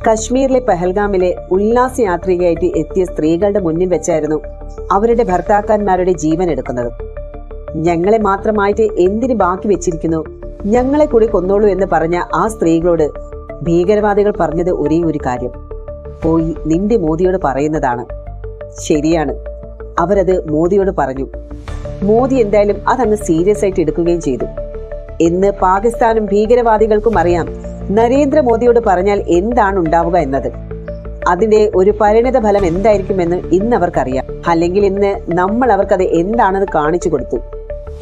കശ്മീരിലെ പെഹൽഗാമിലെ ഉല്ലാസയാത്രികയായിട്ട് എത്തിയ സ്ത്രീകളുടെ മുന്നിൽ വെച്ചായിരുന്നു അവരുടെ ഭർത്താക്കന്മാരുടെ ജീവൻ എടുക്കുന്നത്. ഞങ്ങളെ മാത്രമായിട്ട് എന്തിന് ബാക്കി വെച്ചിരിക്കുന്നു, ഞങ്ങളെ കൂടി കൊന്നോളൂ എന്ന് പറഞ്ഞ ആ സ്ത്രീകളോട് ഭീകരവാദികൾ പറഞ്ഞത് ഒരേ ഒരു കാര്യം, പോയി നിന്റെ മോദിയോട് പറയുന്നതാണ്. ശരിയാണ്, അവരത് മോദിയോട് പറഞ്ഞു. മോദി എന്തായാലും അതങ്ങ് സീരിയസ് ആയിട്ട് എടുക്കുകയും ചെയ്തു. ഇന്ന് പാകിസ്ഥാനും ഭീകരവാദികൾക്കും അറിയാം നരേന്ദ്രമോദിയോട് പറഞ്ഞാൽ എന്താണ് ഉണ്ടാവുക എന്നത്. അതിന്റെ ഒരു പരിണിത ഫലം എന്തായിരിക്കുമെന്ന് ഇന്ന് അവർക്കറിയാം. അല്ലെങ്കിൽ ഇന്ന് നമ്മൾ അവർക്കത് എന്താണെന്ന് കാണിച്ചു കൊടുത്തു.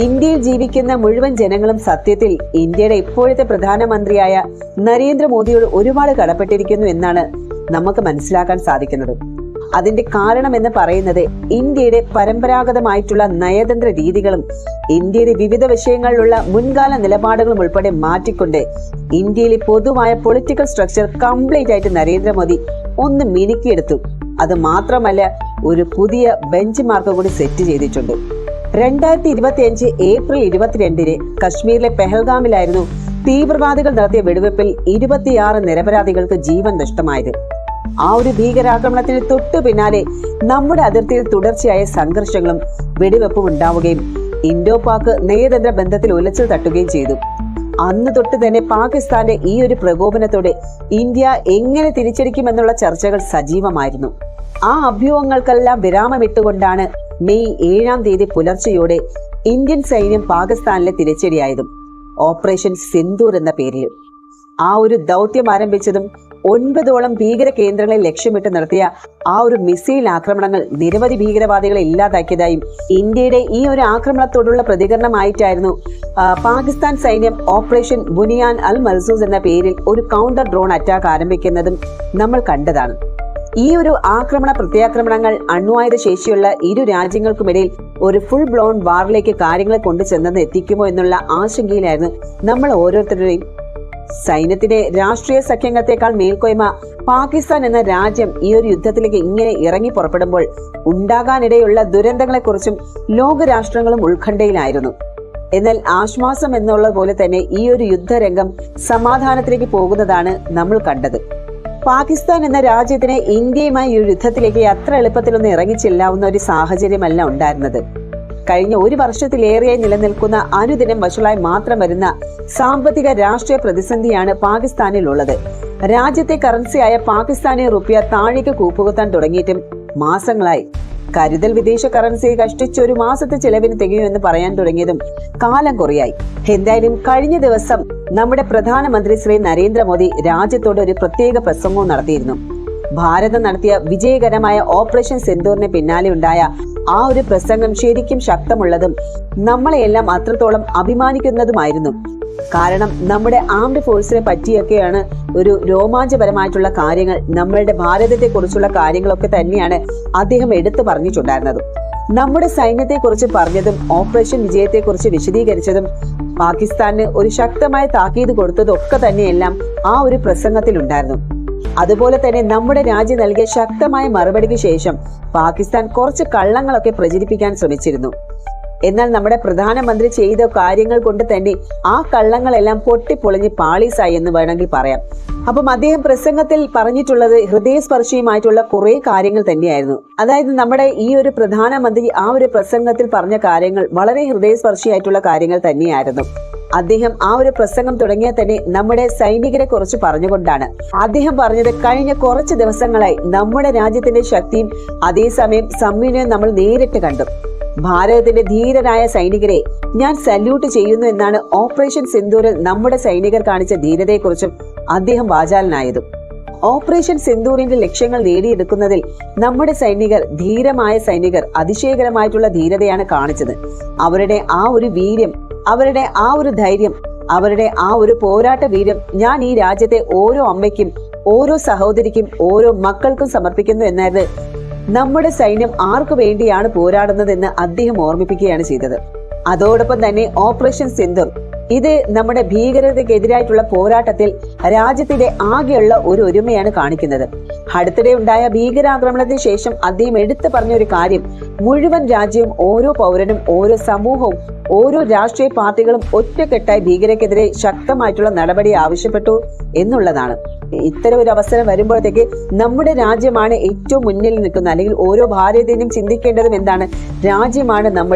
ഇന്ത്യയിൽ ജീവിക്കുന്ന മുഴുവൻ ജനങ്ങളും സത്യത്തിൽ ഇന്ത്യയുടെ ഇപ്പോഴത്തെ പ്രധാനമന്ത്രിയായ നരേന്ദ്രമോദിയോട് ഒരുപാട് കടപ്പെട്ടിരിക്കുന്നു എന്നാണ് നമുക്ക് മനസ്സിലാക്കാൻ സാധിക്കുന്നത്. അതിന്റെ കാരണം എന്ന് പറയുന്നത് ഇന്ത്യയുടെ പരമ്പരാഗതമായിട്ടുള്ള നയതന്ത്ര രീതികളും ഇന്ത്യയുടെ വിവിധ വിഷയങ്ങളിലുള്ള മുൻകാല നിലപാടുകളും ഉൾപ്പെടെ മാറ്റിക്കൊണ്ട് ഇന്ത്യയിലെ പൊതുവായ പൊളിറ്റിക്കൽ സ്ട്രക്ചർ കംപ്ലീറ്റ് ആയിട്ട് നരേന്ദ്രമോദി ഒന്ന് മിനുക്കിയെടുത്തു. അത് മാത്രമല്ല, ഒരു പുതിയ ബെഞ്ച് മാർക്ക് കൂടി സെറ്റ് ചെയ്തിട്ടുണ്ട്. 2025 ഏപ്രിൽ 22 കശ്മീരിലെ പെഹൽഗാമിലായിരുന്നു തീവ്രവാദികൾ നടത്തിയ വെടിവെപ്പിൽ 26 നിരപരാധികൾക്ക് ജീവൻ നഷ്ടമായത്. ആ ഒരു ഭീകരാക്രമണത്തിന് തൊട്ടു പിന്നാലെ നമ്മുടെ അതിർത്തിയിൽ തുടർച്ചയായ സംഘർഷങ്ങളും വെടിവെപ്പും ഉണ്ടാവുകയും ഇൻഡോ പാക് നയതന്ത്ര ബന്ധത്തിൽ ഉലച്ചിൽ തട്ടുകയും ചെയ്തു. അന്ന് തൊട്ട് തന്നെ പാകിസ്ഥാന്റെ ഈ ഒരു പ്രകോപനത്തോടെ ഇന്ത്യ എങ്ങനെ തിരിച്ചടിക്കുമെന്നുള്ള ചർച്ചകൾ സജീവമായിരുന്നു. ആ അഭ്യൂഹങ്ങൾക്കെല്ലാം വിരാമമിട്ടുകൊണ്ടാണ് മെയ് 7 പുലർച്ചെയോടെ ഇന്ത്യൻ സൈന്യം പാകിസ്ഥാനിലെ തിരിച്ചടിയായതും ഓപ്പറേഷൻ സിന്ദൂർ എന്ന പേരിൽ. ആ ഒരു ദൗത്യം ആരംഭിച്ചതും 9ഓളം ഭീകര കേന്ദ്രങ്ങളെ ലക്ഷ്യമിട്ട് നടത്തിയ ആ ഒരു മിസൈൽ ആക്രമണങ്ങൾ നിരവധി ഭീകരവാദികളെ ഇല്ലാതാക്കിയതായും ഇന്ത്യയുടെ ഈ ഒരു ആക്രമണത്തോടുള്ള പ്രതികരണമായിട്ടായിരുന്നു പാകിസ്ഥാൻ സൈന്യം ഓപ്പറേഷൻ ബുനിയാൻ അൽ മർസൂസ് എന്ന പേരിൽ ഒരു കൗണ്ടർ ഡ്രോൺ അറ്റാക്ക് ആരംഭിക്കുന്നതും നമ്മൾ കണ്ടതാണ്. ഈ ഒരു ആക്രമണ പ്രത്യാക്രമണങ്ങൾ അണ്വായുധ ശേഷിയുള്ള ഇരു രാജ്യങ്ങൾക്കുമിടയിൽ ഒരു ഫുൾ ബ്ലോൺ വാറിലേക്ക് കാര്യങ്ങളെ കൊണ്ടുചെന്നെന്ന് എത്തിക്കുമോ എന്നുള്ള ആശങ്കയിലായിരുന്നു നമ്മൾ ഓരോരുത്തരുടെയും. സൈന്യത്തിന്റെ രാഷ്ട്രീയ സഖ്യങ്ങളെക്കാൾ മേൽക്കോയ്മ പാകിസ്ഥാൻ എന്ന രാജ്യം ഈ ഒരു യുദ്ധത്തിലേക്ക് ഇങ്ങനെ ഇറങ്ങി പുറപ്പെടുമ്പോൾ ഉണ്ടാകാനിടയുള്ള ദുരന്തങ്ങളെക്കുറിച്ചും ലോകരാഷ്ട്രങ്ങളും ഉത്കണ്ഠയിലായിരുന്നു. എന്നാൽ ആശ്വാസം എന്നുള്ള പോലെ തന്നെ ഈ ഒരു യുദ്ധരംഗം സമാധാനത്തിലേക്ക് പോകുന്നതാണ് നമ്മൾ കണ്ടത്. പാകിസ്ഥാൻ എന്ന രാജ്യത്തിന് ഇന്ത്യയുമായി ഈ യുദ്ധത്തിലേക്ക് അത്ര എളുപ്പത്തിലൊന്നും ഇറങ്ങിച്ചെല്ലാവുന്ന ഒരു സാഹചര്യമല്ല ഉണ്ടായിരുന്നത്. കഴിഞ്ഞ ഒരു വർഷത്തിലേറെയായി നിലനിൽക്കുന്ന അനുദിനം വഷളായി മാത്രം വരുന്ന സാമ്പത്തിക രാഷ്ട്രീയ പ്രതിസന്ധിയാണ് പാകിസ്ഥാനിലുള്ളത്. രാജ്യത്തെ കറൻസിയായ പാകിസ്ഥാനി റുപ്യ താഴേക്ക് കൂപ്പുകുത്താൻ തുടങ്ങിയിട്ടും മാസങ്ങളായി. കരുതൽ വിദേശ കറൻസി കഷ്ടിച്ച് ഒരു മാസത്തെ ചെലവിന് തികയുമെന്ന് പറയാൻ തുടങ്ങിയതും കാലം കുറയായി. എന്തായാലും കഴിഞ്ഞ ദിവസം നമ്മുടെ പ്രധാനമന്ത്രി ശ്രീ നരേന്ദ്രമോദി രാജ്യത്തോട് ഒരു പ്രത്യേക പ്രസംഗവും നടത്തിയിരുന്നു. ഭാരതം നടത്തിയ വിജയകരമായ ഓപ്പറേഷൻ സിന്ദൂറിന് പിന്നാലെ ഉണ്ടായ ആ ഒരു പ്രസംഗം ശരിക്കും ശക്തമുള്ളതും നമ്മളെയെല്ലാം അത്രത്തോളം അഭിമാനിക്കുന്നതുമായിരുന്നു. കാരണം നമ്മുടെ ആംഡ് ഫോഴ്സിനെ പറ്റിയൊക്കെയാണ് ഒരു രോമാഞ്ചപരമായിട്ടുള്ള കാര്യങ്ങൾ, നമ്മളുടെ ഭാരതത്തെ കുറിച്ചുള്ള കാര്യങ്ങളൊക്കെ തന്നെയാണ് അദ്ദേഹം എടുത്തു പറഞ്ഞിട്ടുണ്ടായിരുന്നതും. നമ്മുടെ സൈന്യത്തെ കുറിച്ച് പറഞ്ഞതും ഓപ്പറേഷൻ വിജയത്തെ കുറിച്ച് വിശദീകരിച്ചതും പാകിസ്ഥാന് ഒരു ശക്തമായ താക്കീത് കൊടുത്തതും ഒക്കെ തന്നെയെല്ലാം ആ ഒരു പ്രസംഗത്തിൽ ഉണ്ടായിരുന്നു. അതുപോലെ തന്നെ നമ്മുടെ രാജ്യം നൽകിയ ശക്തമായ മറുപടിക്ക് ശേഷം പാകിസ്ഥാൻ കുറച്ച് കള്ളങ്ങളൊക്കെ പ്രചരിപ്പിക്കാൻ ശ്രമിച്ചിരുന്നു. എന്നാൽ നമ്മുടെ പ്രധാനമന്ത്രി ചെയ്ത കാര്യങ്ങൾ കൊണ്ട് തന്നെ ആ കള്ളങ്ങളെല്ലാം പൊട്ടിപ്പൊളിഞ്ഞ് പാളീസായി എന്ന് വേണമെങ്കിൽ പറയാം. അപ്പം അദ്ദേഹം പ്രസംഗത്തിൽ പറഞ്ഞിട്ടുള്ളത് ഹൃദയസ്പർശിയുമായിട്ടുള്ള കുറെ കാര്യങ്ങൾ തന്നെയായിരുന്നു. അതായത് നമ്മുടെ ഈ ഒരു പ്രധാനമന്ത്രി ആ ഒരു പ്രസംഗത്തിൽ പറഞ്ഞ കാര്യങ്ങൾ വളരെ ഹൃദയസ്പർശിയായിട്ടുള്ള കാര്യങ്ങൾ തന്നെയായിരുന്നു. അദ്ദേഹം ആ ഒരു പ്രസംഗം തുടങ്ങിയാൽ തന്നെ നമ്മുടെ സൈനികരെ കുറിച്ച് പറഞ്ഞുകൊണ്ടാണ്. അദ്ദേഹം പറഞ്ഞത്, കഴിഞ്ഞ കുറച്ച് ദിവസങ്ങളായി നമ്മുടെ രാജ്യത്തിന്റെ ശക്തിയും അതേസമയം സമന്വയവും നമ്മൾ നേരിട്ട് കണ്ടു. ഭാരതത്തിന്റെ ധീരരായ സൈനികരെ ഞാൻ സല്യൂട്ട് ചെയ്യുന്നു എന്നാണ് ഓപ്പറേഷൻ സിന്ദൂരിൽ നമ്മുടെ സൈനികർ കാണിച്ച ധീരതയെക്കുറിച്ചും അദ്ദേഹം വാചാലനായതും. ഓപ്പറേഷൻ സിന്ദൂറിന്റെ ലക്ഷ്യങ്ങൾ നേടിയെടുക്കുന്നതിൽ നമ്മുടെ സൈനികർ, ധീരമായ സൈനികർ അതിശയകരമായിട്ടുള്ള ധീരതയാണ് കാണിച്ചത്. അവരുടെ ആ ഒരു വീര്യം, അവരുടെ ആ ഒരു ധൈര്യം, അവരുടെ ആ ഒരു പോരാട്ട വീര്യം ഞാൻ ഈ രാജ്യത്തെ ഓരോ അമ്മയ്ക്കും ഓരോ സഹോദരിക്കും ഓരോ മക്കൾക്കും സമർപ്പിക്കുന്നു എന്നായത് നമ്മുടെ സൈന്യം ആർക്കു വേണ്ടിയാണ് പോരാടുന്നതെന്ന് അദ്ദേഹം ഓർമ്മിപ്പിക്കുകയാണ് ചെയ്തത്. അതോടൊപ്പം തന്നെ ഓപ്പറേഷൻ സിന്ദൂർ ഇത് നമ്മുടെ ഭീകരതയ്ക്കെതിരായിട്ടുള്ള പോരാട്ടത്തിൽ രാജ്യത്തിന്റെ ആകെയുള്ള ഒരു ഒരുമയാണ് കാണിക്കുന്നത്. അടുത്തിടെ ഉണ്ടായ ഭീകരാക്രമണത്തിന് ശേഷം അദ്ദേഹം എടുത്തു പറഞ്ഞ ഒരു കാര്യം, മുഴുവൻ രാജ്യവും, ഓരോ പൗരനും, ഓരോ സമൂഹവും, ഓരോ രാഷ്ട്രീയ പാർട്ടികളും ഒറ്റക്കെട്ടായി ഭീകരതയ്ക്കെതിരെ ശക്തമായിട്ടുള്ള നടപടി ആവശ്യപ്പെട്ടു എന്നുള്ളതാണ്. ഇത്തരം ഒരു അവസരം വരുമ്പോഴത്തേക്ക് നമ്മുടെ രാജ്യമാണ് ഏറ്റവും മുന്നിൽ നിൽക്കുന്നത്, അല്ലെങ്കിൽ ഓരോ ഭാരതീയനും ചിന്തിക്കേണ്ടതും എന്താണ്, രാജ്യമാണ്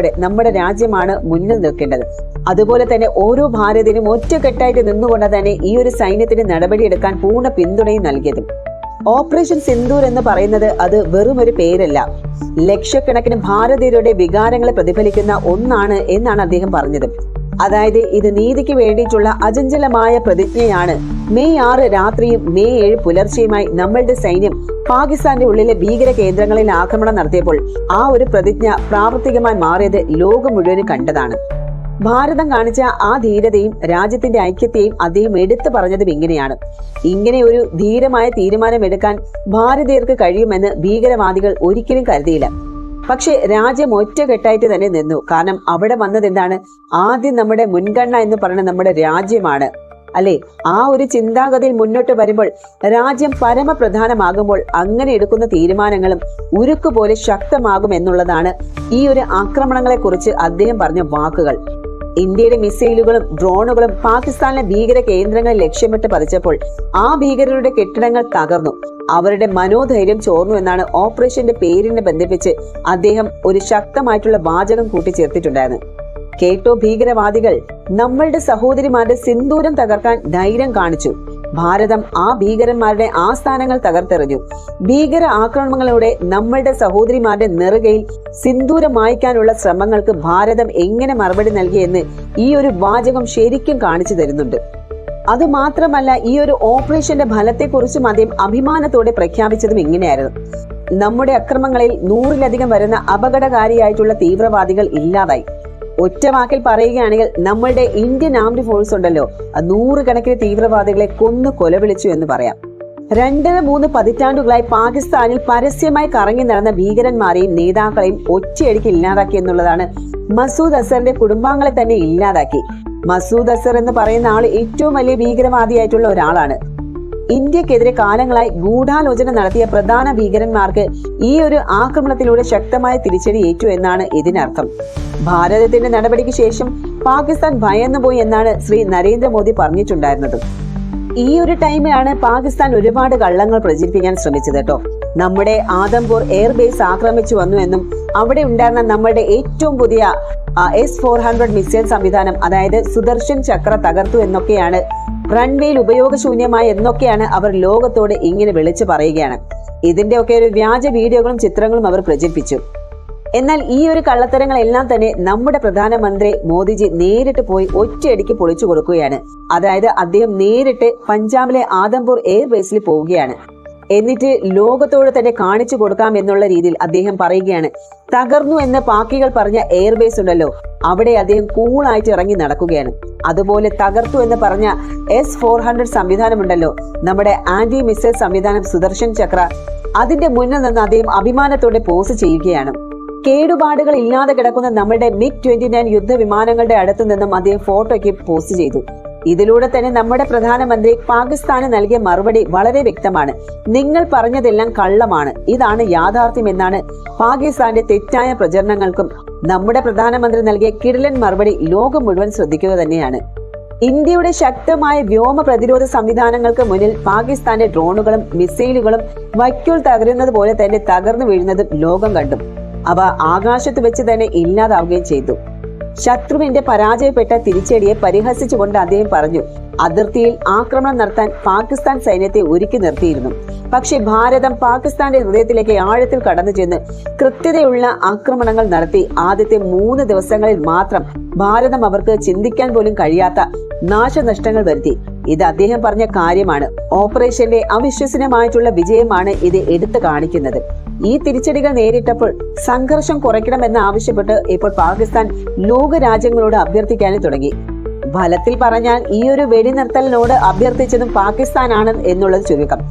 നമ്മുടെ രാജ്യമാണ് മുന്നിൽ നിൽക്കേണ്ടത്. അതുപോലെ തന്നെ ഓരോ ഭാരതീയനും ഒറ്റക്കെട്ടായിട്ട് നിന്നുകൊണ്ട് തന്നെ ഈ ഒരു സൈന്യത്തിന് നടപടിയെടുക്കാൻ പൂർണ്ണ പിന്തുണയും നൽകിയതും. ഓപ്പറേഷൻ സിന്ദൂർ എന്ന് പറയുന്നത് അത് വെറും ഒരു പേരല്ല, ലക്ഷക്കണക്കിന് ഭാരതീയരുടെ വികാരങ്ങളെ പ്രതിഫലിക്കുന്ന ഒന്നാണ് എന്നാണ് അദ്ദേഹം പറഞ്ഞത്. അതായത് ഇത് നീതിക്ക് വേണ്ടിയിട്ടുള്ള അചഞ്ചലമായ പ്രതിജ്ഞയാണ്. മെയ് 6 രാത്രിയും മെയ് 7 പുലർച്ചെയുമായി നമ്മളുടെ സൈന്യം പാകിസ്ഥാന്റെ ഉള്ളിലെ ഭീകര കേന്ദ്രങ്ങളിൽ ആക്രമണം നടത്തിയപ്പോൾ ആ ഒരു പ്രതിജ്ഞ പ്രാവർത്തികമായി മാറിയത് ലോകം മുഴുവനും കണ്ടതാണ്. ഭാരതം കാണിച്ച ആ ധീരതയും രാജ്യത്തിന്റെ ഐക്യത്തെയും അദ്ദേഹം എടുത്തു പറഞ്ഞതും ഇങ്ങനെയാണ്. ഇങ്ങനെ ഒരു ധീരമായ തീരുമാനം എടുക്കാൻ ഭാരതീയർക്ക് കഴിയുമെന്ന് ഭീകരവാദികൾ ഒരിക്കലും കരുതിയില്ല. പക്ഷെ രാജ്യം ഒറ്റക്കെട്ടായിട്ട് തന്നെ നിന്നു. കാരണം അവിടെ വന്നത് എന്താണ്, ആദ്യം നമ്മുടെ മുൻഗണന എന്ന് പറയുന്നത് നമ്മുടെ രാജ്യമാണ്, അല്ലെ? ആ ഒരു ചിന്താഗതിയിൽ മുന്നോട്ട് വരുമ്പോൾ രാജ്യം പരമപ്രധാനമാകുമ്പോൾ അങ്ങനെ എടുക്കുന്ന തീരുമാനങ്ങളും ഉരുക്കുപോലെ ശക്തമാകും എന്നുള്ളതാണ് ഈ ഒരു ആക്രമണങ്ങളെ കുറിച്ച് അദ്ദേഹം പറഞ്ഞ വാക്കുകൾ. ഇന്ത്യയുടെ മിസൈലുകളും ഡ്രോണുകളും പാകിസ്ഥാനിലെ ഭീകര കേന്ദ്രങ്ങളിൽ ലക്ഷ്യമിട്ട് പതിച്ചപ്പോൾ ആ ഭീകരരുടെ കെട്ടിടങ്ങൾ തകർന്നു, അവരുടെ മനോധൈര്യം ചോർന്നു എന്നാണ് ഓപ്പറേഷന്റെ പേരിനെ ബന്ധിപ്പിച്ച് അദ്ദേഹം ഒരു ശക്തമായിട്ടുള്ള വാചകം കൂട്ടിച്ചേർത്തിട്ടുണ്ടായിരുന്നു. കേട്ടോ ഭീകരവാദികൾ, നമ്മളുടെ സഹോദരിമാരുടെ സിന്ദൂരം തകർക്കാൻ ധൈര്യം കാണിച്ചു. ഭാരതം ആ ഭീകരന്മാരുടെ ആസ്ഥാനങ്ങൾ തകർത്തെറിഞ്ഞു. ഭീകര ആക്രമണങ്ങളിലൂടെ നമ്മളുടെ സഹോദരിമാരുടെ നെറുകയിൽ സിന്ദൂരം മായ്ക്കാനുള്ള ശ്രമങ്ങൾക്ക് ഭാരതം എങ്ങനെ മറുപടി നൽകിയെന്ന് ഈ ഒരു വാചകം ശരിക്കും കാണിച്ചു തരുന്നുണ്ട്. അതുമാത്രമല്ല, ഈ ഒരു ഓപ്പറേഷന്റെ ഫലത്തെക്കുറിച്ചും അദ്ദേഹം അഭിമാനത്തോടെ പ്രഖ്യാപിച്ചതും ഇങ്ങനെയായിരുന്നു. നമ്മുടെ അക്രമങ്ങളിൽ 100-ലധികം വരുന്ന അപകടകാരിയായിട്ടുള്ള തീവ്രവാദികൾ ഇല്ലാതായി. ഒറ്റ വാക്കിൽ പറയുകയാണെങ്കിൽ നമ്മളുടെ ഇന്ത്യൻ ആംഡ് ഫോഴ്സ് ഉണ്ടല്ലോ, 100 കണക്കിന് തീവ്രവാദികളെ കൊന്നു കൊലവിളിച്ചു എന്ന് പറയാം. 2-3 പതിറ്റാണ്ടുകളായി പാകിസ്ഥാനിൽ പരസ്യമായി കറങ്ങി നടന്ന ഭീകരന്മാരെയും നേതാക്കളെയും ഒറ്റയടിക്ക് ഇല്ലാതാക്കി എന്നുള്ളതാണ്. മസൂദ് അസറിന്റെ കുടുംബാംഗങ്ങളെ തന്നെ ഇല്ലാതാക്കി. മസൂദ് അസർ എന്ന് പറയുന്ന ആൾ ഏറ്റവും വലിയ ഭീകരവാദിയായിട്ടുള്ള ഒരാളാണ്. ഇന്ത്യക്കെതിരെ കാലങ്ങളായി ഗൂഢാലോചന നടത്തിയ പ്രധാന ഭീകരന്മാർക്ക് ഈ ഒരു ആക്രമണത്തിലൂടെ ശക്തമായ തിരിച്ചടി ഏറ്റു എന്നാണ് ഇതിനർത്ഥം. ഭാരതത്തിന്റെ നടപടിക്ക് ശേഷം പാകിസ്ഥാൻ ഭയന്നുപോയി എന്നാണ് ശ്രീ നരേന്ദ്രമോദി പറഞ്ഞിട്ടുണ്ടായിരുന്നത്. ഈ ഒരു ടൈമിലാണ് പാകിസ്ഥാൻ ഒരുപാട് കള്ളങ്ങൾ പ്രചരിപ്പിക്കാൻ ശ്രമിച്ചത് കേട്ടോ. നമ്മുടെ ആദംപൂർ എയർബേസ് ആക്രമിച്ചു വന്നു എന്നും അവിടെ ഉണ്ടായിരുന്ന നമ്മളുടെ ഏറ്റവും പുതിയ S-400 മിസൈൽ സംവിധാനം, അതായത് സുദർശൻ ചക്ര തകർത്തു എന്നൊക്കെയാണ്, റൺവേയിൽ ഉപയോഗശൂന്യമായി എന്നൊക്കെയാണ് അവർ ലോകത്തോട് ഇങ്ങനെ വിളിച്ചു പറയുകയാണ്. ഇതിന്റെ ഒക്കെ ഒരു വ്യാജ വീഡിയോകളും ചിത്രങ്ങളും അവർ പ്രചരിപ്പിച്ചു. എന്നാൽ ഈ ഒരു കള്ളത്തരങ്ങളെല്ലാം തന്നെ നമ്മുടെ പ്രധാനമന്ത്രി മോദിജി നേരിട്ട് പോയി ഒറ്റയടിക്ക് പൊളിച്ചു കൊടുക്കുകയാണ്. അതായത് അദ്ദേഹം നേരിട്ട് പഞ്ചാബിലെ ആദംപൂർ എയർബേസിൽ പോവുകയാണ്. എന്നിട്ട് ലോകത്തോട് തന്നെ കാണിച്ചു കൊടുക്കാം എന്നുള്ള രീതിയിൽ അദ്ദേഹം പറയുകയാണ്, തകർന്നു എന്ന് പാക്കികൾ പറഞ്ഞ എയർബേസ് ഉണ്ടല്ലോ, അവിടെ അദ്ദേഹം കൂളായിട്ട് ഇറങ്ങി നടക്കുകയാണ്. അതുപോലെ തകർത്തു എന്ന് പറഞ്ഞ S-400 സംവിധാനം ഉണ്ടല്ലോ, നമ്മുടെ ആന്റി മിസൈൽ സംവിധാനം സുദർശൻ ചക്ര, അതിന്റെ മുന്നിൽ നിന്ന് അദ്ദേഹം അഭിമാനത്തോടെ പോസ് ചെയ്യുകയാണ്. കേടുപാടുകൾ ഇല്ലാതെ കിടക്കുന്ന നമ്മുടെ MiG-29 യുദ്ധവിമാനങ്ങളുടെ അടുത്തു നിന്നും അദ്ദേഹം ഫോട്ടോയ്ക്ക് പോസ്റ്റ് ചെയ്തു. ഇതിലൂടെ തന്നെ നമ്മുടെ പ്രധാനമന്ത്രി പാകിസ്ഥാന് നൽകിയ മറുപടി വളരെ വ്യക്തമാണ്. നിങ്ങൾ പറഞ്ഞതെല്ലാം കള്ളമാണ്, ഇതാണ് യാഥാർത്ഥ്യം എന്നാണ് പാകിസ്ഥാന്റെ തെറ്റായ പ്രചരണങ്ങൾക്കും നമ്മുടെ പ്രധാനമന്ത്രി നൽകിയ കിടിലൻ മറുപടി ലോകം മുഴുവൻ ശ്രദ്ധിക്കുക തന്നെയാണ്. ഇന്ത്യയുടെ ശക്തമായ വ്യോമ പ്രതിരോധ സംവിധാനങ്ങൾക്ക് മുന്നിൽ പാകിസ്ഥാന്റെ ഡ്രോണുകളും മിസൈലുകളും വൈക്കോൽ തകരുന്നത് പോലെ തന്നെ തകർന്നു വീഴുന്നതും ലോകം കണ്ടു. അവ ആകാശത്ത് വെച്ച് തന്നെ ഇല്ലാതാവുകയും ചെയ്തു. ശത്രുവിന്റെ പരാജയപ്പെട്ട തിരിച്ചടിയെ പരിഹസിച്ചുകൊണ്ട് അദ്ദേഹം പറഞ്ഞു, അതിർത്തിയിൽ ആക്രമണം നടത്താൻ പാകിസ്ഥാൻ സൈന്യത്തെ ഒരുക്കി നിർത്തിയിരുന്നു. പക്ഷെ ഭാരതം പാകിസ്ഥാന്റെ ഹൃദയത്തിലേക്ക് ആഴത്തിൽ കടന്നു ചെന്ന് കൃത്യതയുള്ള ആക്രമണങ്ങൾ നടത്തി. ആദ്യത്തെ 3 ദിവസങ്ങളിൽ മാത്രം ഭാരതം അവർക്ക് ചിന്തിക്കാൻ പോലും കഴിയാത്ത നാശനഷ്ടങ്ങൾ വരുത്തി. ഇത് അദ്ദേഹം പറഞ്ഞ കാര്യമാണ്. ഓപ്പറേഷന്റെ അവിശ്വസനീയമായിട്ടുള്ള വിജയമാണ് ഇത് എടുത്തു കാണിക്കുന്നത്. ഈ തിരിച്ചടികൾ നേരിട്ടപ്പോൾ സംഘർഷം കുറയ്ക്കണമെന്ന് ആവശ്യപ്പെട്ട് ഇപ്പോൾ പാകിസ്ഥാൻ ലോക രാജ്യങ്ങളോട് അഭ്യർത്ഥിക്കാനും തുടങ്ങി. ഫലത്തിൽ പറഞ്ഞാൽ ഈ ഒരു വെടിനിർത്തലിനോട് അഭ്യർത്ഥിച്ചതും പാകിസ്ഥാനാണ് എന്നുള്ളത് ചുരുക്കം.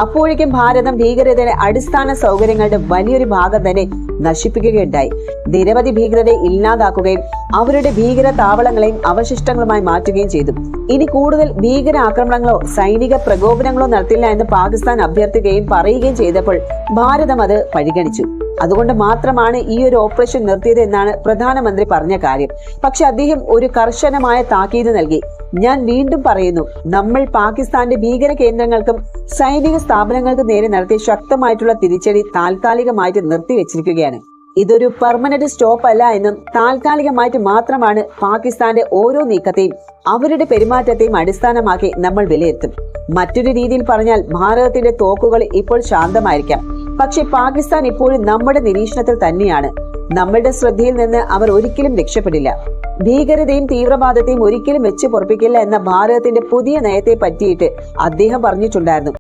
അപ്പോഴേക്കും ഭാരതം ഭീകരതയുടെ അടിസ്ഥാന സൗകര്യങ്ങളുടെ വലിയൊരു ഭാഗം തന്നെ നശിപ്പിക്കുകയുണ്ടായി. നിരവധി ഭീകരരെ ഇല്ലാതാക്കുകയും അവരുടെ ഭീകര താവളങ്ങളെയും അവശിഷ്ടങ്ങളുമായി മാറ്റുകയും ചെയ്തു. ഇനി കൂടുതൽ ഭീകര ആക്രമണങ്ങളോ സൈനിക പ്രകോപനങ്ങളോ നടത്തില്ല എന്ന് പാകിസ്ഥാൻ അഭ്യർത്ഥിക്കുകയും പറയുകയും ചെയ്തപ്പോൾ ഭാരതം അത് പരിഗണിച്ചു. അതുകൊണ്ട് മാത്രമാണ് ഈ ഒരു ഓപ്പറേഷൻ നിർത്തിയത് എന്നാണ് പ്രധാനമന്ത്രി പറഞ്ഞ കാര്യം. പക്ഷെ അദ്ദേഹം ഒരു കർശനമായ താക്കീത് നൽകി. ഞാൻ വീണ്ടും പറയുന്നു, നമ്മൾ പാകിസ്ഥാന്റെ ഭീകര കേന്ദ്രങ്ങൾക്കും സൈനിക സ്ഥാപനങ്ങൾക്കും നേരെ നടത്തിയ ശക്തമായിട്ടുള്ള തിരിച്ചടി താൽക്കാലികമായിട്ട് നിർത്തിവെച്ചിരിക്കുകയാണ്. ഇതൊരു പെർമനന്റ് സ്റ്റോപ്പ് അല്ല എന്നും താൽക്കാലികമായിട്ട് മാത്രമാണ് പാകിസ്ഥാന്റെ ഓരോ നീക്കത്തെയും അവരുടെ പെരുമാറ്റത്തെയും അടിസ്ഥാനമാക്കി നമ്മൾ വിലയിരുത്തും. മറ്റൊരു രീതിയിൽ പറഞ്ഞാൽ ഭാരതത്തിന്റെ തോക്കുകൾ ഇപ്പോൾ ശാന്തമായിരിക്കാം, പക്ഷെ പാകിസ്ഥാൻ ഇപ്പോഴും നമ്മുടെ നിരീക്ഷണത്തിൽ തന്നെയാണ്. നമ്മളുടെ ശ്രദ്ധയിൽ നിന്ന് അവർ ഒരിക്കലും രക്ഷപ്പെടില്ല. ഭീകരതയും തീവ്രവാദത്തെയും ഒരിക്കലും വെച്ച് പൊറപ്പിക്കില്ല എന്ന ഭാരതത്തിന്റെ പുതിയ നയത്തെ പറ്റിയിട്ട് അദ്ദേഹം പറഞ്ഞിട്ടുണ്ടായിരുന്നു.